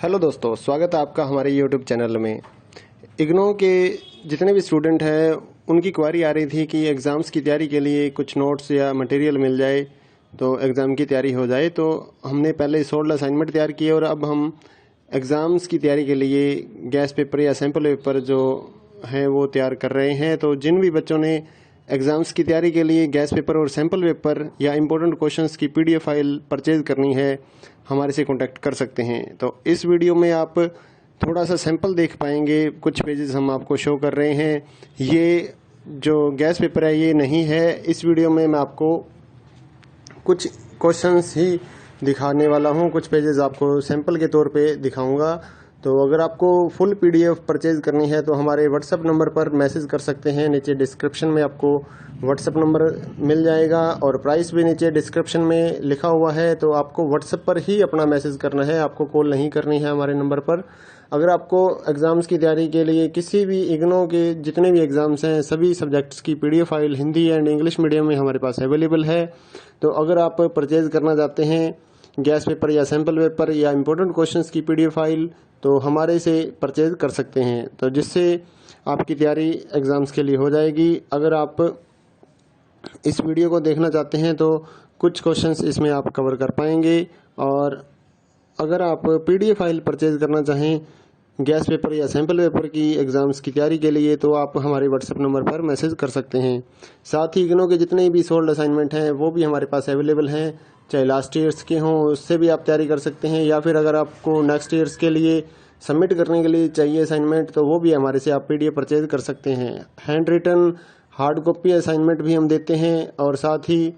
Hello दोस्तों, स्वागत है आपका हमारे यूट्यूब चैनल में। इग्नो के जितने भी स्टूडेंट हैं उनकी क्वारी आ रही थी कि एग्ज़ाम्स की तैयारी के लिए कुछ नोट्स या मटेरियल मिल जाए तो एग्ज़ाम की तैयारी हो जाए। तो हमने पहले 16 असाइनमेंट तैयार किए और अब हम एग्ज़ाम्स की तैयारी के लिए गैस पेपर या सैम्पल पेपर जो हैं वो तैयार कर रहे हैं। तो जिन भी बच्चों ने एग्ज़ाम्स की तैयारी के लिए गैस पेपर और सैम्पल पेपर या इम्पोर्टेंट क्वेश्चंस की पीडीएफ फाइल परचेज़ करनी है, हमारे से कांटेक्ट कर सकते हैं। तो इस वीडियो में आप थोड़ा सा सैंपल देख पाएंगे, कुछ पेजेस हम आपको शो कर रहे हैं। ये जो गैस पेपर है ये नहीं है। इस वीडियो में मैं आपको कुछ क्वेश्चंस ही दिखाने वाला हूँ, कुछ पेजेस आपको सैंपल के तौर पे दिखाऊंगा। तो अगर आपको फुल पीडीएफ परचेज करनी है तो हमारे व्हाट्सएप नंबर पर मैसेज कर सकते हैं। नीचे डिस्क्रिप्शन में आपको व्हाट्सएप नंबर मिल जाएगा और प्राइस भी नीचे डिस्क्रिप्शन में लिखा हुआ है। तो आपको व्हाट्सएप पर ही अपना मैसेज करना है, आपको कॉल नहीं करनी है हमारे नंबर पर। अगर आपको एग्ज़ाम्स की तैयारी के लिए किसी भी इग्नो के जितने भी एग्ज़ाम्स हैं सभी सब्जेक्ट्स की PDF file Hindi and English medium में हमारे पास अवेलेबल है। तो अगर आप परचेज करना चाहते हैं गैस पेपर या सैम्पल पेपर या इम्पोर्टेंट क्वेश्चंस की पीडीएफ फाइल तो हमारे से परचेज कर सकते हैं, तो जिससे आपकी तैयारी एग्ज़ाम्स के लिए हो जाएगी। अगर आप इस वीडियो को देखना चाहते हैं तो कुछ क्वेश्चंस इसमें आप कवर कर पाएंगे। और अगर आप पीडीएफ फाइल परचेज करना चाहें गैस पेपर या सैम्पल पेपर की एग्ज़ाम्स की तैयारी के लिए तो आप हमारे व्हाट्सएप नंबर पर मैसेज कर सकते हैं। साथ ही इग्नो के जितने भी सोल्ड असाइनमेंट हैं वो भी हमारे पास अवेलेबल हैं, चाहे लास्ट ईयर्स के हों उससे भी आप तैयारी कर सकते हैं, या फिर अगर आपको नेक्स्ट ईयर्स के लिए सबमिट करने के लिए चाहिए असाइनमेंट तो वो भी हमारे से आप पीडीएफ परचेज कर सकते हैं। Hand written hard copy assignment भी हम देते हैं और साथ ही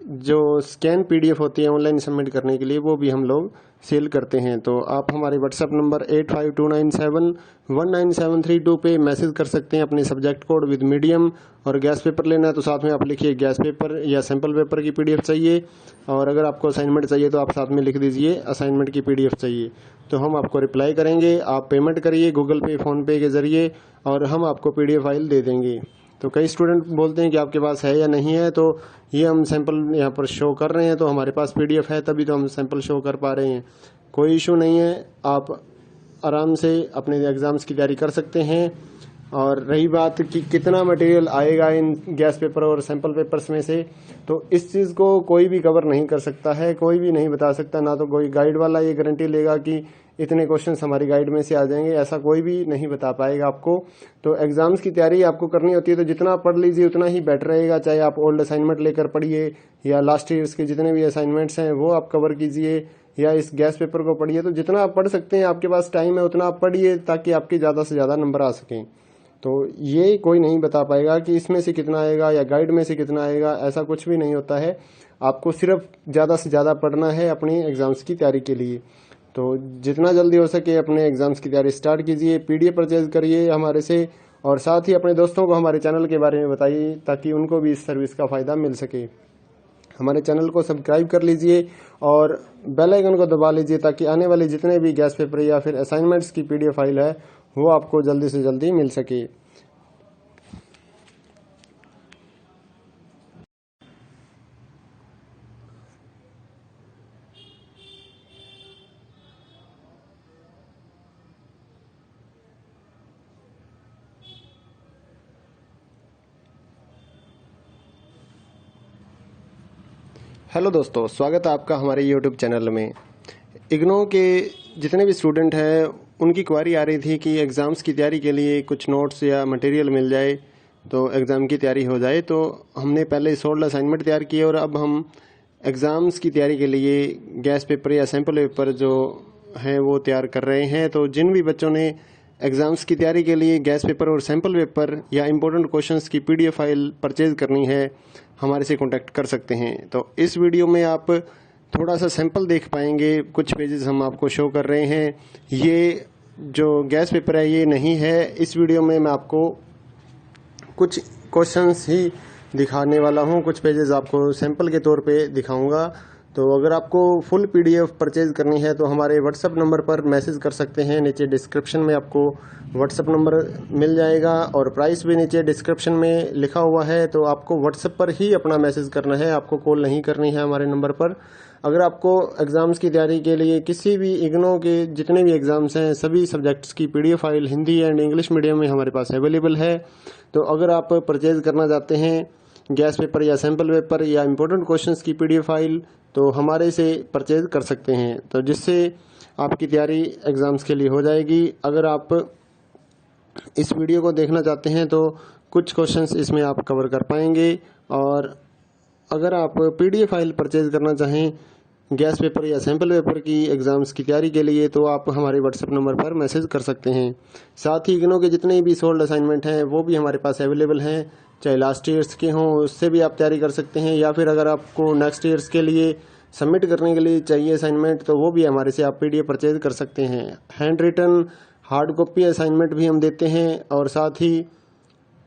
जो स्कैन पीडीएफ होती है ऑनलाइन सबमिट करने के लिए वो भी हम लोग सेल करते हैं। तो आप हमारे व्हाट्सएप नंबर 8529719732 पे मैसेज कर सकते हैं अपने सब्जेक्ट कोड विद मीडियम। और गैस पेपर लेना है तो साथ में आप लिखिए गैस पेपर या सैम्पल पेपर की पीडीएफ चाहिए, और अगर आपको असाइनमेंट चाहिए तो आप साथ में लिख दीजिए असाइनमेंट की पीडीएफ चाहिए, तो हम आपको रिप्लाई करेंगे। आप पेमेंट करिए गूगल पे फ़ोनपे के ज़रिए और हम आपको पीडीएफ फाइल दे देंगे। तो कई स्टूडेंट बोलते हैं कि आपके पास है या नहीं है, तो ये हम सैंपल यहाँ पर शो कर रहे हैं, तो हमारे पास पीडीएफ है तभी तो हम सैंपल शो कर पा रहे हैं। कोई इशू नहीं है, आप आराम से अपने एग्ज़ाम्स की तैयारी कर सकते हैं। और रही बात कि कितना मटेरियल आएगा इन गैस पेपर और सैंपल पेपर्स में से, तो इस चीज़ को कोई भी कवर नहीं कर सकता है, कोई भी नहीं बता सकता। ना तो कोई गाइड वाला ये गारंटी लेगा कि इतने क्वेश्चंस हमारी गाइड में से आ जाएंगे, ऐसा कोई भी नहीं बता पाएगा आपको। तो एग्ज़ाम्स की तैयारी आपको करनी होती है तो जितना पढ़ लीजिए उतना ही बेटर रहेगा। चाहे आप ओल्ड असाइनमेंट लेकर पढ़िए या लास्ट ईयर्स के जितने भी असाइनमेंट्स हैं वो आप कवर कीजिए, या इस गैस पेपर को पढ़िए। तो जितना आप पढ़ सकते हैं, आपके पास टाइम है उतना आप पढ़िए ताकि आपके ज़्यादा से ज़्यादा नंबर आ सकें। तो ये कोई नहीं बता पाएगा कि इसमें से कितना आएगा या गाइड में से कितना आएगा, ऐसा कुछ भी नहीं होता है। आपको सिर्फ ज़्यादा से ज़्यादा पढ़ना है अपनी एग्ज़ाम्स की तैयारी के लिए। तो जितना जल्दी हो सके अपने एग्ज़ाम्स की तैयारी स्टार्ट कीजिए, पीडीएफ परचेज करिए हमारे से, और साथ ही अपने दोस्तों को हमारे चैनल के बारे में बताइए ताकि उनको भी इस सर्विस का फ़ायदा मिल सके। हमारे चैनल को सब्सक्राइब कर लीजिए और बेल आइकन को दबा लीजिए ताकि आने वाले जितने भी गैस पेपर या फिर असाइनमेंट्स की पीडीएफ फाइल है वो आपको जल्दी से जल्दी मिल सके। हेलो दोस्तों, स्वागत है आपका हमारे यूट्यूब चैनल में। इग्नो के जितने भी स्टूडेंट हैं उनकी क्वारी आ रही थी कि एग्ज़ाम्स की तैयारी के लिए कुछ नोट्स या मटेरियल मिल जाए तो एग्ज़ाम की तैयारी हो जाए। तो हमने पहले 16 असाइनमेंट तैयार किए और अब हम एग्ज़ाम्स की तैयारी के लिए गैस पेपर या सैम्पल पेपर जो हैं वो तैयार कर रहे हैं। तो जिन भी बच्चों ने एग्ज़ाम्स की तैयारी के लिए गैस पेपर और सैम्पल पेपर या इम्पोर्टेंट क्वेश्चंस की पीडीएफ फाइल परचेज करनी है, हमारे से कांटेक्ट कर सकते हैं। तो इस वीडियो में आप थोड़ा सा सैंपल देख पाएंगे, कुछ पेजेस हम आपको शो कर रहे हैं। ये जो गैस पेपर है ये नहीं है। इस वीडियो में मैं आपको कुछ क्वेश्चंस ही दिखाने वाला हूँ, कुछ पेजेस आपको सैंपल के तौर पे दिखाऊंगा। तो अगर आपको फुल पीडीएफ परचेज करनी है तो हमारे व्हाट्सएप नंबर पर मैसेज कर सकते हैं। नीचे डिस्क्रिप्शन में आपको व्हाट्सएप नंबर मिल जाएगा और प्राइस भी नीचे डिस्क्रिप्शन में लिखा हुआ है। तो आपको व्हाट्सएप पर ही अपना मैसेज करना है, आपको कॉल नहीं करनी है हमारे नंबर पर। अगर आपको एग्ज़ाम्स की तैयारी के लिए किसी भी इग्नो के जितने भी एग्ज़ाम्स हैं सभी सब्जेक्ट्स की PDF file Hindi and English medium में हमारे पास अवेलेबल है। तो अगर आप परचेज़ करना चाहते हैं गैस पेपर या सैम्पल पेपर या इम्पोर्टेंट क्वेश्चंस की PDF फाइल तो हमारे से परचेज़ कर सकते हैं, तो जिससे आपकी तैयारी एग्ज़ाम्स के लिए हो जाएगी। अगर आप इस वीडियो को देखना चाहते हैं तो कुछ क्वेश्चंस इसमें आप कवर कर पाएंगे। और अगर आप PDF फाइल परचेज़ करना चाहें गैस पेपर या सैम्पल पेपर की एग्ज़ाम्स की तैयारी के लिए तो आप हमारे व्हाट्सएप नंबर पर मैसेज कर सकते हैं। साथ ही इग्नो के जितने भी सोल्ड असाइनमेंट हैं वो भी हमारे पास अवेलेबल हैं, चाहे लास्ट ईयर्स के हों उससे भी आप तैयारी कर सकते हैं, या फिर अगर आपको नेक्स्ट ईयर्स के लिए सबमिट करने के लिए चाहिए असाइनमेंट तो वो भी हमारे से आप PDF परचेज़ कर सकते हैं। Hand written hard copy assignment भी हम देते हैं और साथ ही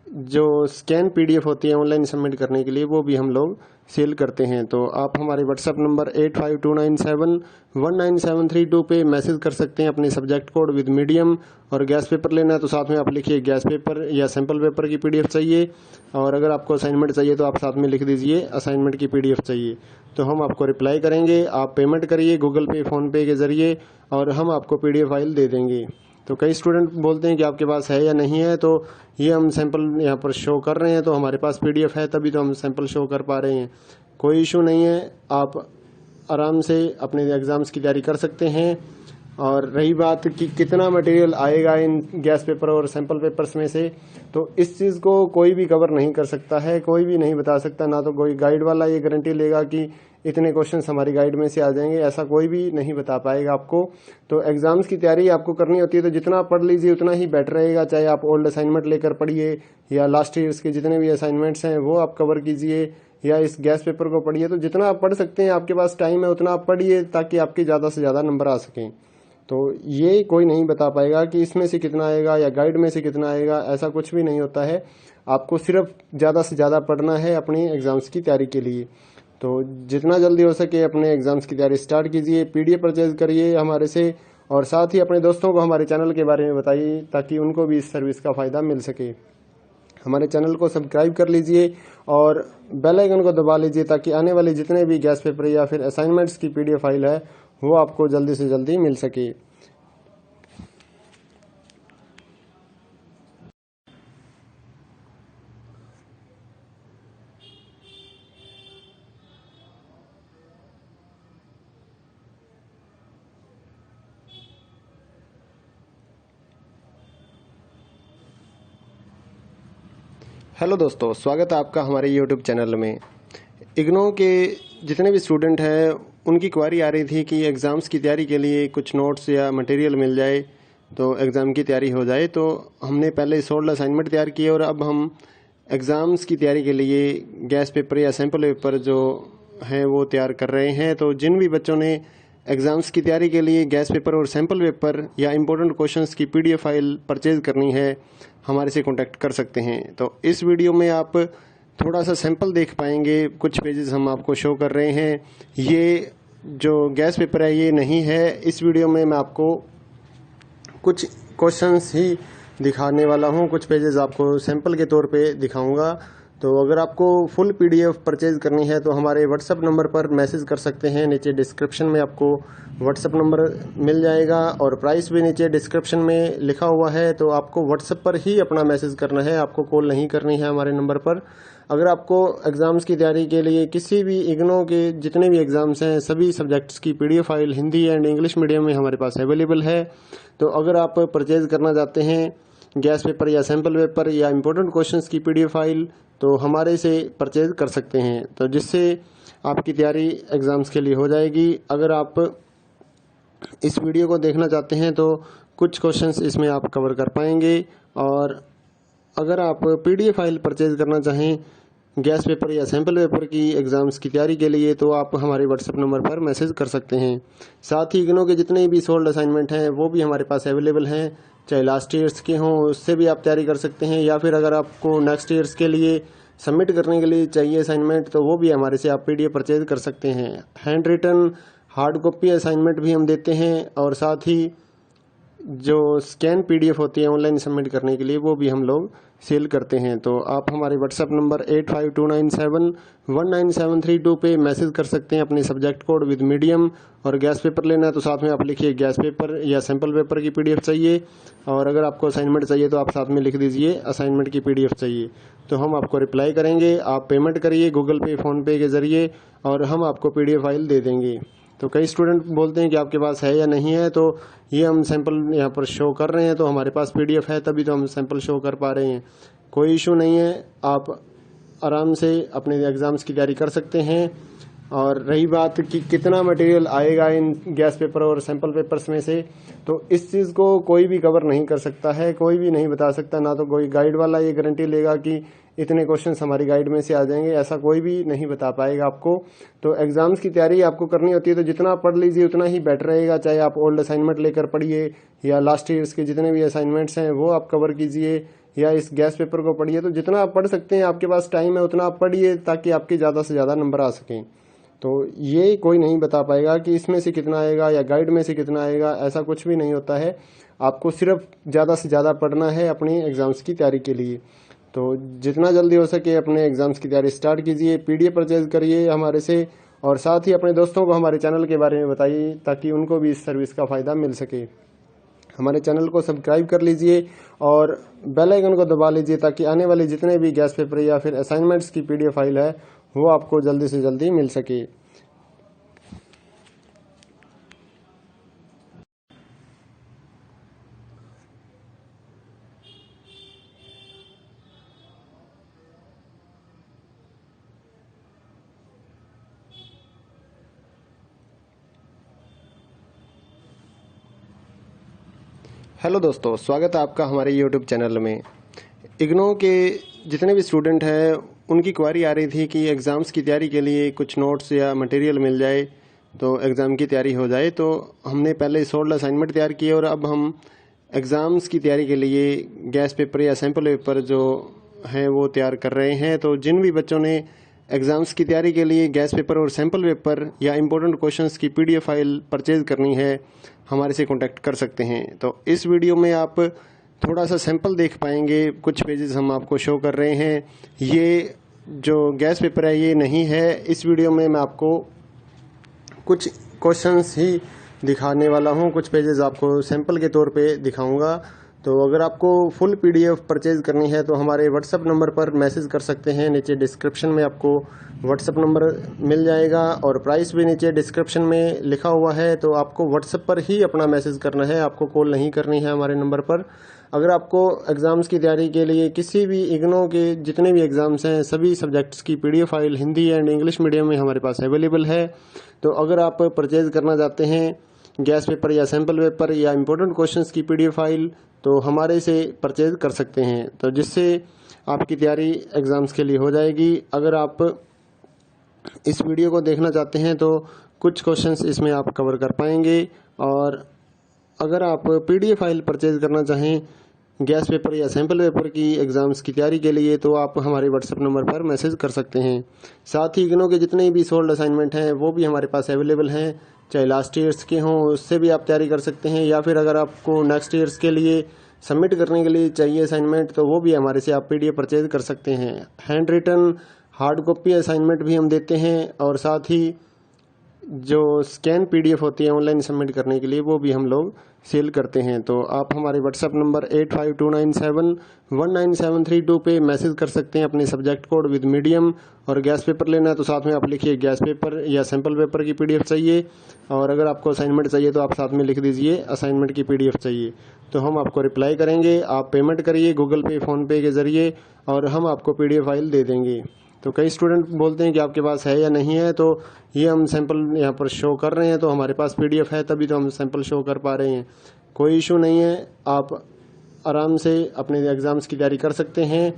जो स्कैन PDF होती है ऑनलाइन सबमिट करने के लिए वो भी हम लोग सेल करते हैं। तो आप हमारे व्हाट्सएप नंबर 8529719732 पे मैसेज कर सकते हैं अपने सब्जेक्ट कोड विद मीडियम। और गैस पेपर लेना है तो साथ में आप लिखिए गैस पेपर या सैम्पल पेपर की PDF चाहिए, और अगर आपको असाइनमेंट चाहिए तो आप साथ में लिख दीजिए असाइनमेंट की PDF चाहिए, तो हम आपको रिप्लाई करेंगे। आप पेमेंट करिए गूगल पे फ़ोनपे के ज़रिए और हम आपको PDF फाइल दे देंगे। तो कई स्टूडेंट बोलते हैं कि आपके पास है या नहीं है, तो ये हम सैंपल यहाँ पर शो कर रहे हैं तो हमारे पास PDF है तभी तो हम सैंपल शो कर पा रहे हैं। कोई इशू नहीं है, आप आराम से अपने एग्ज़ाम्स की तैयारी कर सकते हैं। और रही बात कि कितना मटेरियल आएगा इन गैस पेपर और सैंपल पेपर्स में से, तो इस चीज़ को कोई भी कवर नहीं कर सकता है, कोई भी नहीं बता सकता, ना तो कोई गाइड वाला ये गारंटी लेगा कि इतने क्वेश्चंस हमारी गाइड में से आ जाएंगे, ऐसा कोई भी नहीं बता पाएगा आपको। तो एग्ज़ाम्स की तैयारी आपको करनी होती है तो जितना पढ़ लीजिए उतना ही बेटर रहेगा, चाहे आप ओल्ड असाइनमेंट लेकर पढ़िए या लास्ट ईयर्स के जितने भी असाइनमेंट्स हैं वो आप कवर कीजिए या इस गैस पेपर को पढ़िए। तो जितना आप पढ़ सकते हैं, आपके पास टाइम है उतना आप पढ़िए ताकि आपके ज़्यादा से ज़्यादा नंबर आ सकें। तो ये कोई नहीं बता पाएगा कि इसमें से कितना आएगा या गाइड में से कितना आएगा, ऐसा कुछ भी नहीं होता है। आपको सिर्फ ज़्यादा से ज़्यादा पढ़ना है अपनी एग्ज़ाम्स की तैयारी के लिए। तो जितना जल्दी हो सके अपने एग्ज़ाम्स की तैयारी स्टार्ट कीजिए, PDF परचेज़ करिए हमारे से, और साथ ही अपने दोस्तों को हमारे चैनल के बारे में बताइए ताकि उनको भी इस सर्विस का फ़ायदा मिल सके। हमारे चैनल को सब्सक्राइब कर लीजिए और बेल आइकन को दबा लीजिए ताकि आने वाले जितने भी गैस पेपर या फिर असाइनमेंट्स की PDF फाइल है वो आपको जल्दी से जल्दी मिल सके। हेलो दोस्तों, स्वागत है आपका हमारे YouTube चैनल में। इग्नो के जितने भी स्टूडेंट हैं उनकी क्वारी आ रही थी कि एग्ज़ाम्स की तैयारी के लिए कुछ नोट्स या मटेरियल मिल जाए तो एग्ज़ाम की तैयारी हो जाए। तो हमने पहले सोल्ड असाइनमेंट तैयार किए और अब हम एग्ज़ाम्स की तैयारी के लिए गैस पेपर या सैम्पल पेपर जो हैं वो तैयार कर रहे हैं। तो जिन भी बच्चों ने एग्ज़ाम्स की तैयारी के लिए गैस पेपर और सैम्पल पेपर या इम्पोर्टेंट क्वेश्चंस की PDF फाइल परचेज़ करनी है हमारे से कांटेक्ट कर सकते हैं। तो इस वीडियो में आप थोड़ा सा सैंपल देख पाएंगे, कुछ पेजेस हम आपको शो कर रहे हैं। ये जो गैस पेपर है ये नहीं है, इस वीडियो में मैं आपको कुछ क्वेश्चंस ही दिखाने वाला हूँ, कुछ पेजेस आपको सैंपल के तौर पे दिखाऊंगा। तो अगर आपको फुल PDF परचेज़ करनी है तो हमारे व्हाट्सएप नंबर पर मैसेज कर सकते हैं। नीचे डिस्क्रिप्शन में आपको व्हाट्सएप नंबर मिल जाएगा और प्राइस भी नीचे डिस्क्रिप्शन में लिखा हुआ है। तो आपको व्हाट्सएप पर ही अपना मैसेज करना है, आपको कॉल नहीं करनी है हमारे नंबर पर। अगर आपको एग्ज़ाम्स की तैयारी के लिए किसी भी इग्नो के जितने भी एग्ज़ाम्स हैं सभी सब्जेक्ट्स की PDF file Hindi and English medium में हमारे पास अवेलेबल है। तो अगर आप परचेज़ करना चाहते हैं गैस पेपर या सैम्पल पेपर या इम्पोर्टेंट क्वेश्चंस की PDF फाइल तो हमारे से परचेज़ कर सकते हैं, तो जिससे आपकी तैयारी एग्ज़ाम्स के लिए हो जाएगी। अगर आप इस वीडियो को देखना चाहते हैं तो कुछ क्वेश्चंस इसमें आप कवर कर पाएंगे। और अगर आप PDF फाइल परचेज़ करना चाहें गैस पेपर या सैम्पल पेपर की एग्ज़ाम्स की तैयारी के लिए तो आप हमारे व्हाट्सएप नंबर पर मैसेज कर सकते हैं। साथ ही इग्नो के जितने भी सोल्ड असाइनमेंट हैं वो भी हमारे पास अवेलेबल हैं, चाहे लास्ट ईयर्स के हों उससे भी आप तैयारी कर सकते हैं, या फिर अगर आपको नेक्स्ट ईयर्स के लिए सबमिट करने के लिए चाहिए असाइनमेंट तो वो भी हमारे से आप PDF परचेज़ कर सकते हैं। Hand written hard copy assignment भी हम देते हैं और साथ ही जो स्कैन पीडीएफ होती है ऑनलाइन सबमिट करने के लिए, वो भी हम लोग सेल करते हैं। तो आप हमारे व्हाट्सएप नंबर 8529719732 पे मैसेज कर सकते हैं अपने सब्जेक्ट कोड विद मीडियम, और गैस पेपर लेना है तो साथ में आप लिखिए गैस पेपर या सैम्पल पेपर की पीडीएफ चाहिए, और अगर आपको असाइनमेंट चाहिए तो आप साथ में लिख दीजिए असाइनमेंट की पीडीएफ चाहिए। तो हम आपको रिप्लाई करेंगे, आप पेमेंट करिए गूगल पे फ़ोनपे के ज़रिए और हम आपको पीडीएफ फाइल दे देंगे। तो कई स्टूडेंट बोलते हैं कि आपके पास है या नहीं है, तो ये हम सैंपल यहाँ पर शो कर रहे हैं, तो हमारे पास पीडीएफ है तभी तो हम सैंपल शो कर पा रहे हैं। कोई इशू नहीं है, आप आराम से अपने एग्ज़ाम्स की तैयारी कर सकते हैं। और रही बात कि कितना मटेरियल आएगा इन गैस पेपर और सैंपल पेपर्स में से, तो इस चीज़ को कोई भी कवर नहीं कर सकता है, कोई भी नहीं बता सकता। ना तो कोई गाइड वाला ये गारंटी लेगा कि इतने क्वेश्चंस हमारी गाइड में से आ जाएंगे, ऐसा कोई भी नहीं बता पाएगा आपको। तो एग्ज़ाम्स की तैयारी आपको करनी होती है तो जितना पढ़ लीजिए उतना ही बेटर रहेगा। चाहे आप ओल्ड असाइनमेंट लेकर पढ़िए या लास्ट ईयर्स के जितने भी असाइनमेंट्स हैं वो आप कवर कीजिए, या इस गैस पेपर को पढ़िए। तो जितना आप पढ़ सकते हैं, आपके पास टाइम है उतना आप पढ़िए ताकि आपके ज़्यादा से ज़्यादा नंबर आ सकें। तो ये कोई नहीं बता पाएगा कि इसमें से कितना आएगा या गाइड में से कितना आएगा, ऐसा कुछ भी नहीं होता है। आपको सिर्फ ज़्यादा से ज़्यादा पढ़ना है अपनी एग्ज़ाम्स की तैयारी के लिए। तो जितना जल्दी हो सके अपने एग्ज़ाम्स की तैयारी स्टार्ट कीजिए, पीडीएफ परचेज करिए हमारे से, और साथ ही अपने दोस्तों को हमारे चैनल के बारे में बताइए ताकि उनको भी इस सर्विस का फ़ायदा मिल सके। हमारे चैनल को सब्सक्राइब कर लीजिए और बेल आइकन को दबा लीजिए ताकि आने वाले जितने भी गैस पेपर या फिर असाइनमेंट्स की पीडीएफ फाइल है वो आपको जल्दी से जल्दी मिल सके। हेलो दोस्तों, स्वागत है आपका हमारे यूट्यूब चैनल में। इग्नो के जितने भी स्टूडेंट हैं उनकी क्वारी आ रही थी कि एग्ज़ाम्स की तैयारी के लिए कुछ नोट्स या मटेरियल मिल जाए तो एग्ज़ाम की तैयारी हो जाए। तो हमने पहले 16 असाइनमेंट तैयार किए और अब हम एग्ज़ाम्स की तैयारी के लिए गैस पेपर या सैम्पल पेपर जो हैं वो तैयार कर रहे हैं। तो जिन भी बच्चों ने एग्ज़ाम्स की तैयारी के लिए गैस पेपर और सैम्पल पेपर या इम्पोर्टेंट क्वेश्चंस की पीडीएफ फाइल परचेज़ करनी है, हमारे से कांटेक्ट कर सकते हैं। तो इस वीडियो में आप थोड़ा सा सैंपल देख पाएंगे, कुछ पेजेस हम आपको शो कर रहे हैं। ये जो गैस पेपर है ये नहीं है, इस वीडियो में मैं आपको कुछ क्वेश्चंस ही दिखाने वाला हूँ, कुछ पेजेस आपको सैंपल के तौर पे दिखाऊंगा। तो अगर आपको फुल पीडीएफ परचेज करनी है तो हमारे व्हाट्सएप नंबर पर मैसेज कर सकते हैं। नीचे डिस्क्रिप्शन में आपको व्हाट्सएप नंबर मिल जाएगा और प्राइस भी नीचे डिस्क्रिप्शन में लिखा हुआ है। तो आपको व्हाट्सएप पर ही अपना मैसेज करना है, आपको कॉल नहीं करनी है हमारे नंबर पर। अगर आपको एग्ज़ाम्स की तैयारी के लिए किसी भी इग्नो के जितने भी एग्ज़ाम्स हैं सभी सब्जेक्ट्स की PDF file Hindi and English medium में हमारे पास अवेलेबल है। तो अगर आप परचेज करना चाहते हैं गैस पेपर या सैम्पल पेपर या इम्पोर्टेंट क्वेश्चंस की पीडीएफ फाइल तो हमारे से परचेज कर सकते हैं, तो जिससे आपकी तैयारी एग्ज़ाम्स के लिए हो जाएगी। अगर आप इस वीडियो को देखना चाहते हैं तो कुछ क्वेश्चंस इसमें आप कवर कर पाएंगे, और अगर आप पीडीएफ फाइल परचेज करना चाहें गैस पेपर या सैम्पल पेपर की एग्ज़ाम्स की तैयारी के लिए तो आप हमारे व्हाट्सएप नंबर पर मैसेज कर सकते हैं। साथ ही इग्नो के जितने भी सोल्ड असाइनमेंट हैं वो भी हमारे पास अवेलेबल हैं, चाहे लास्ट ईयर्स के हों उससे भी आप तैयारी कर सकते हैं, या फिर अगर आपको नेक्स्ट ईयर्स के लिए सबमिट करने के लिए चाहिए असाइनमेंट तो वो भी हमारे से आप पीडीएफ परचेज कर सकते हैं। Hand written hard copy assignment भी हम देते हैं, और साथ ही जो स्कैन पीडीएफ होती है ऑनलाइन सबमिट करने के लिए वो भी हम लोग सेल करते हैं। तो आप हमारे व्हाट्सएप नंबर 8529719732 पे मैसेज कर सकते हैं अपने सब्जेक्ट कोड विद मीडियम, और गैस पेपर लेना है तो साथ में आप लिखिए गैस पेपर या सैम्पल पेपर की पीडीएफ चाहिए, और अगर आपको असाइनमेंट चाहिए तो आप साथ में लिख दीजिए असाइनमेंट की पीडीएफ चाहिए। तो हम आपको रिप्लाई करेंगे, आप पेमेंट करिए गूगल पे फ़ोनपे के ज़रिए और हम आपको पीडीएफ फाइल दे देंगे। तो कई स्टूडेंट बोलते हैं कि आपके पास है या नहीं है, तो ये हम सैंपल यहाँ पर शो कर रहे हैं, तो हमारे पास पीडीएफ है तभी तो हम सैंपल शो कर पा रहे हैं। कोई इशू नहीं है, आप आराम से अपने एग्ज़ाम्स की तैयारी कर सकते हैं।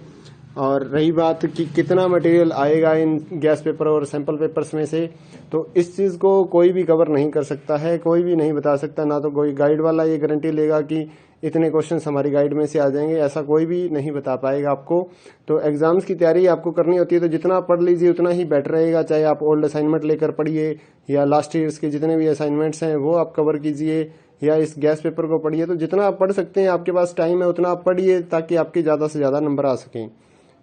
और रही बात कि कितना मटेरियल आएगा इन गैस पेपर और सैंपल पेपर्स में से, तो इस चीज़ को कोई भी कवर नहीं कर सकता है, कोई भी नहीं बता सकता। ना तो कोई गाइड वाला ये गारंटी लेगा कि इतने क्वेश्चंस हमारी गाइड में से आ जाएंगे, ऐसा कोई भी नहीं बता पाएगा आपको। तो एग्ज़ाम्स की तैयारी आपको करनी होती है तो जितना पढ़ लीजिए उतना ही बेटर रहेगा। चाहे आप ओल्ड असाइनमेंट लेकर पढ़िए या लास्ट ईयर्स के जितने भी असाइनमेंट्स हैं वो आप कवर कीजिए, या इस गैस पेपर को पढ़िए। तो जितना आप पढ़ सकते हैं, आपके पास टाइम है उतना आप पढ़िए ताकि आपके ज़्यादा से ज़्यादा नंबर आ सकें।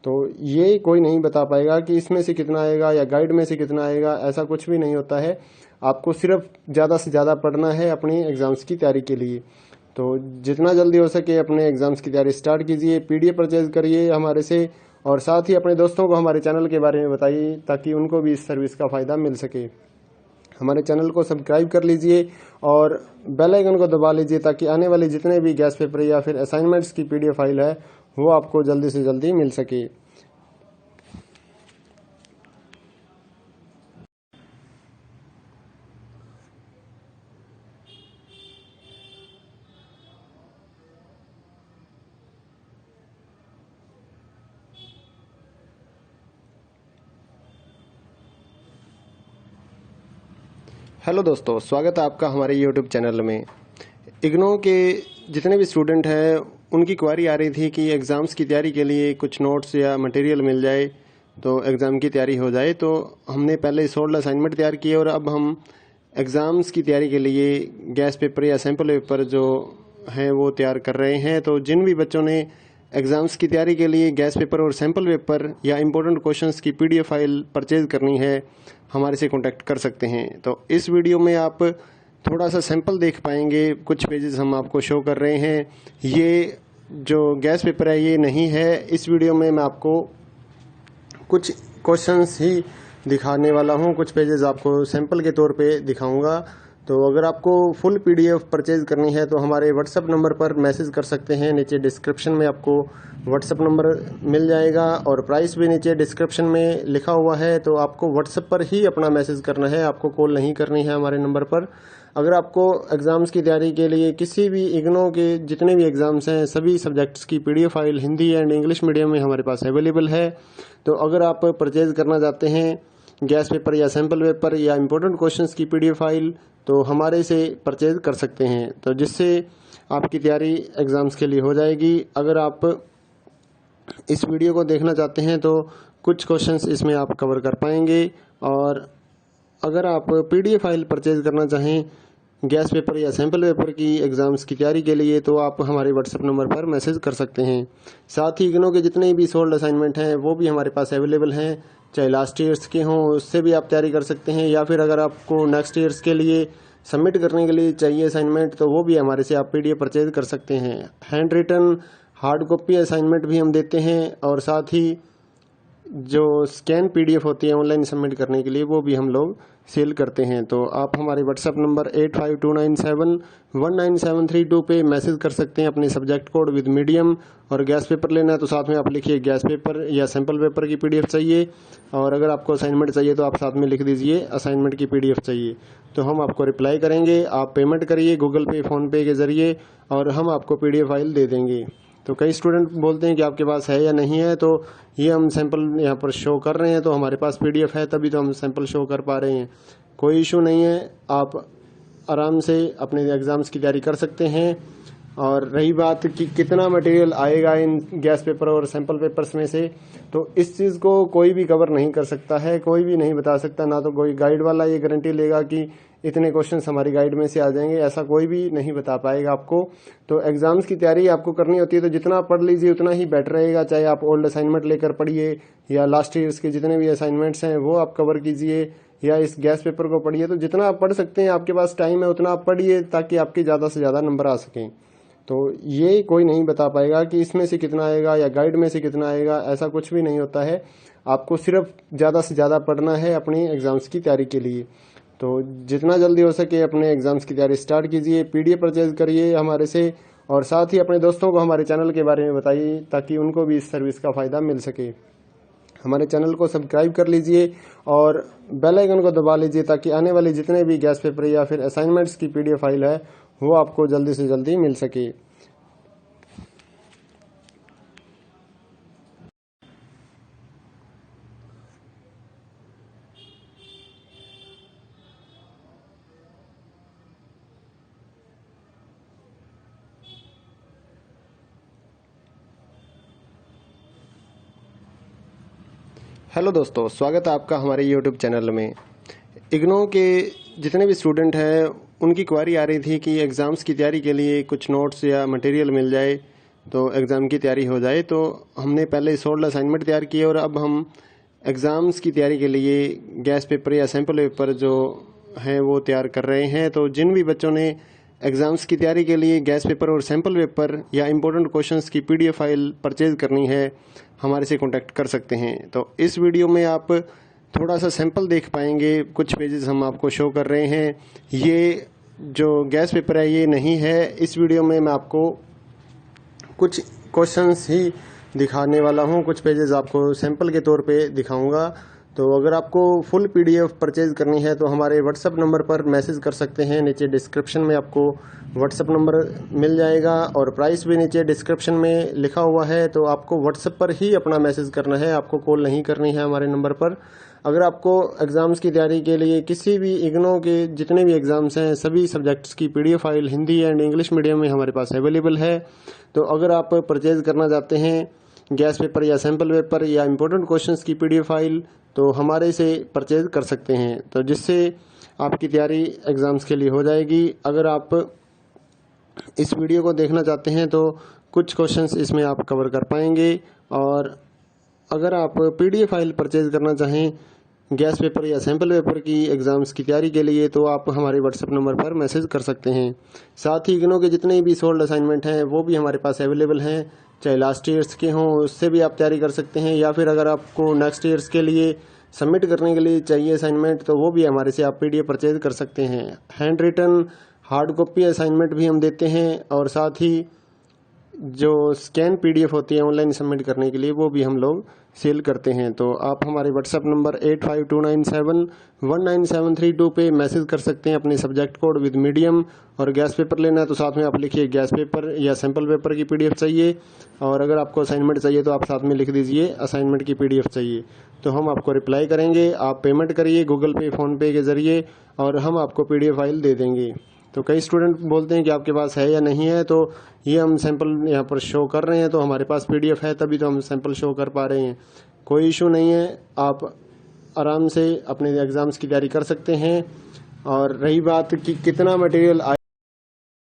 तो ये कोई नहीं बता पाएगा कि इसमें से कितना आएगा या गाइड में से कितना आएगा, ऐसा कुछ भी नहीं होता है। आपको सिर्फ ज़्यादा से ज़्यादा पढ़ना है अपनी एग्ज़ाम्स की तैयारी के लिए। तो जितना जल्दी हो सके अपने एग्ज़ाम्स की तैयारी स्टार्ट कीजिए, पीडीएफ परचेज करिए हमारे से, और साथ ही अपने दोस्तों को हमारे चैनल के बारे में बताइए ताकि उनको भी इस सर्विस का फ़ायदा मिल सके। हमारे चैनल को सब्सक्राइब कर लीजिए और बेल आइकन को दबा लीजिए ताकि आने वाले जितने भी गैस पेपर या फिर असाइनमेंट्स की पीडीएफ फाइल है वो आपको जल्दी से जल्दी मिल सके। हेलो दोस्तों, स्वागत है आपका हमारे यूट्यूब चैनल में। इग्नो के जितने भी स्टूडेंट हैं उनकी क्वारी आ रही थी कि एग्ज़ाम्स की तैयारी के लिए कुछ नोट्स या मटेरियल मिल जाए तो एग्ज़ाम की तैयारी हो जाए। तो हमने पहले 16 असाइनमेंट तैयार किए और अब हम एग्ज़ाम्स की तैयारी के लिए गैस पेपर या सैम्पल पेपर जो हैं वो तैयार कर रहे हैं। तो जिन भी बच्चों ने एग्ज़ाम्स की तैयारी के लिए गैस पेपर और सैम्पल पेपर या इम्पोर्टेंट क्वेश्चंस की पीडीएफ फाइल परचेज़ करनी है, हमारे से कांटेक्ट कर सकते हैं। तो इस वीडियो में आप थोड़ा सा सैंपल देख पाएंगे, कुछ पेजेस हम आपको शो कर रहे हैं। ये जो गैस पेपर है ये नहीं है। इस वीडियो में मैं आपको कुछ क्वेश्चंस ही दिखाने वाला हूँ, कुछ पेजेस आपको सैंपल के तौर पे दिखाऊंगा। तो अगर आपको फुल पीडीएफ परचेज करनी है तो हमारे व्हाट्सएप नंबर पर मैसेज कर सकते हैं। नीचे डिस्क्रिप्शन में आपको व्हाट्सएप नंबर मिल जाएगा और प्राइस भी नीचे डिस्क्रिप्शन में लिखा हुआ है। तो आपको व्हाट्सएप पर ही अपना मैसेज करना है, आपको कॉल नहीं करनी है हमारे नंबर पर। अगर आपको एग्ज़ाम्स की तैयारी के लिए किसी भी इग्नो के जितने भी एग्ज़ाम्स हैं सभी सब्जेक्ट्स की PDF file Hindi and English medium में हमारे पास अवेलेबल है। तो अगर आप परचेज़ करना चाहते हैं गैस पेपर या सैम्पल पेपर या इम्पोर्टेंट क्वेश्चंस की पीडीएफ फाइल तो हमारे से परचेज कर सकते हैं, तो जिससे आपकी तैयारी एग्ज़ाम्स के लिए हो जाएगी। अगर आप इस वीडियो को देखना चाहते हैं तो कुछ क्वेश्चंस इसमें आप कवर कर पाएंगे। और अगर आप पीडीएफ फाइल परचेज करना चाहें गैस पेपर या सैम्पल पेपर की एग्ज़ाम्स की तैयारी के लिए तो आप हमारे व्हाट्सएप नंबर पर मैसेज कर सकते हैं। साथ ही इग्नो के जितने भी सोल्ड असाइनमेंट हैं वो भी हमारे पास अवेलेबल हैं, चाहे लास्ट ईयर्स के हों उससे भी आप तैयारी कर सकते हैं, या फिर अगर आपको नेक्स्ट ईयर्स के लिए सबमिट करने के लिए चाहिए असाइनमेंट तो वो भी हमारे से आप पीडीएफ परचेज कर सकते हैं। Hand written hard copy assignment भी हम देते हैं और साथ ही जो स्कैन पीडीएफ होती है ऑनलाइन सबमिट करने के लिए वो भी हम लोग सेल करते हैं। तो आप हमारे व्हाट्सएप नंबर 8529719732 पे मैसेज कर सकते हैं अपने सब्जेक्ट कोड विद मीडियम। और गैस पेपर लेना है तो साथ में आप लिखिए गैस पेपर या सैम्पल पेपर की पीडीएफ चाहिए, और अगर आपको असाइनमेंट चाहिए तो आप साथ में लिख दीजिए असाइनमेंट की पीडीएफ चाहिए, तो हम आपको रिप्लाई करेंगे। आप पेमेंट करिए गूगल पे फ़ोनपे के ज़रिए और हम आपको पीडीएफ फाइल दे देंगे। तो कई स्टूडेंट बोलते हैं कि आपके पास है या नहीं है, तो ये हम सैंपल यहाँ पर शो कर रहे हैं, तो हमारे पास पीडीएफ है तभी तो हम सैंपल शो कर पा रहे हैं। कोई इशू नहीं है, आप आराम से अपने एग्ज़ाम्स की तैयारी कर सकते हैं। और रही बात कि कितना मटेरियल आएगा इन गैस पेपर और सैंपल पेपर्स में से, तो इस चीज़ को कोई भी कवर नहीं कर सकता है, कोई भी नहीं बता सकता। ना तो कोई गाइड वाला ये गारंटी लेगा कि इतने क्वेश्चंस हमारी गाइड में से आ जाएंगे, ऐसा कोई भी नहीं बता पाएगा आपको। तो एग्ज़ाम्स की तैयारी आपको करनी होती है तो जितना आप पढ़ लीजिए उतना ही बेटर रहेगा। चाहे आप ओल्ड असाइनमेंट लेकर पढ़िए या लास्ट ईयर्स के जितने भी असाइनमेंट्स हैं वो आप कवर कीजिए या इस गैस पेपर को पढ़िए। तो जितना आप पढ़ सकते हैं, आपके पास टाइम है उतना आप पढ़िए ताकि आपके ज़्यादा से ज़्यादा नंबर आ सकें। तो ये कोई नहीं बता पाएगा कि इसमें से कितना आएगा या गाइड में से कितना आएगा, ऐसा कुछ भी नहीं होता है। आपको सिर्फ ज़्यादा से ज़्यादा पढ़ना है अपनी एग्ज़ाम्स की तैयारी के लिए। तो जितना जल्दी हो सके अपने एग्ज़ाम्स की तैयारी स्टार्ट कीजिए, पीडीएफ परचेज करिए हमारे से, और साथ ही अपने दोस्तों को हमारे चैनल के बारे में बताइए ताकि उनको भी इस सर्विस का फ़ायदा मिल सके। हमारे चैनल को सब्सक्राइब कर लीजिए और बेल आइकन को दबा लीजिए ताकि आने वाले जितने भी गैस पेपर या फिर असाइनमेंट्स की पीडीएफ फाइल है वो आपको जल्दी से जल्दी मिल सके। हेलो दोस्तों, स्वागत है आपका हमारे यूट्यूब चैनल में। इग्नो के जितने भी स्टूडेंट हैं उनकी क्वारी आ रही थी कि एग्ज़ाम्स की तैयारी के लिए कुछ नोट्स या मटेरियल मिल जाए तो एग्ज़ाम की तैयारी हो जाए। तो हमने पहले 16 असाइनमेंट तैयार किए और अब हम एग्ज़ाम्स की तैयारी के लिए गैस पेपर या सैम्पल पेपर जो हैं वो तैयार कर रहे हैं। तो जिन भी बच्चों ने एग्ज़ाम्स की तैयारी के लिए गैस पेपर और सैम्पल पेपर या इम्पोर्टेंट क्वेश्चंस की PDF फाइल परचेज़ करनी है, हमारे से कॉन्टैक्ट कर सकते हैं। तो इस वीडियो में आप थोड़ा सा सैंपल देख पाएंगे, कुछ पेजेस हम आपको शो कर रहे हैं। ये जो गैस पेपर है ये नहीं है। इस वीडियो में मैं आपको कुछ क्वेश्चंस ही दिखाने वाला हूँ, कुछ पेजेस आपको सैंपल के तौर पे दिखाऊंगा। तो अगर आपको फुल PDF परचेज़ करनी है तो हमारे व्हाट्सएप नंबर पर मैसेज कर सकते हैं। नीचे डिस्क्रिप्शन में आपको व्हाट्सएप नंबर मिल जाएगा और प्राइस भी नीचे डिस्क्रिप्शन में लिखा हुआ है। तो आपको व्हाट्सएप पर ही अपना मैसेज करना है, आपको कॉल नहीं करनी है हमारे नंबर पर। अगर आपको एग्ज़ाम्स की तैयारी के लिए किसी भी इग्नो के जितने भी एग्ज़ाम्स हैं सभी सब्जेक्ट्स की PDF file Hindi and English medium में हमारे पास अवेलेबल है। तो अगर आप परचेज़ करना चाहते हैं गैस पेपर या सैम्पल पेपर या इम्पोर्टेंट क्वेश्चंस की PDF फाइल तो हमारे से परचेज़ कर सकते हैं, तो जिससे आपकी तैयारी एग्ज़ाम्स के लिए हो जाएगी। अगर आप इस वीडियो को देखना चाहते हैं तो कुछ क्वेश्चंस इसमें आप कवर कर पाएंगे। और अगर आप PDF फाइल परचेज़ करना चाहें गैस पेपर या सैम्पल पेपर की एग्ज़ाम्स की तैयारी के लिए तो आप हमारे व्हाट्सएप नंबर पर मैसेज कर सकते हैं। साथ ही इग्नो के जितने भी सोल्ड असाइनमेंट हैं वो भी हमारे पास अवेलेबल हैं, चाहे लास्ट ईयर्स के हों उससे भी आप तैयारी कर सकते हैं, या फिर अगर आपको नेक्स्ट ईयर्स के लिए सबमिट करने के लिए चाहिए असाइनमेंट तो वो भी हमारे से आप PDF परचेज कर सकते हैं। Hand written hard copy assignment भी हम देते हैं और साथ ही जो स्कैन PDF होती है ऑनलाइन सबमिट करने के लिए वो भी हम लोग सेल करते हैं। तो आप हमारे व्हाट्सएप नंबर 8529719732 पे मैसेज कर सकते हैं अपने सब्जेक्ट कोड विद मीडियम। और गैस पेपर लेना है तो साथ में आप लिखिए गैस पेपर या सैम्पल पेपर की PDF चाहिए, और अगर आपको असाइनमेंट चाहिए तो आप साथ में लिख दीजिए असाइनमेंट की PDF चाहिए, तो हम आपको रिप्लाई करेंगे। आप पेमेंट करिए गूगल पे फ़ोनपे के ज़रिए और हम आपको PDF फाइल दे देंगे। तो कई स्टूडेंट बोलते हैं कि आपके पास है या नहीं है, तो ये हम सैंपल यहाँ पर शो कर रहे हैं, तो हमारे पास PDF है तभी तो हम सैंपल शो कर पा रहे हैं। कोई इशू नहीं है, आप आराम से अपने एग्ज़ाम्स की तैयारी कर सकते हैं। और रही बात कि कितना मटेरियल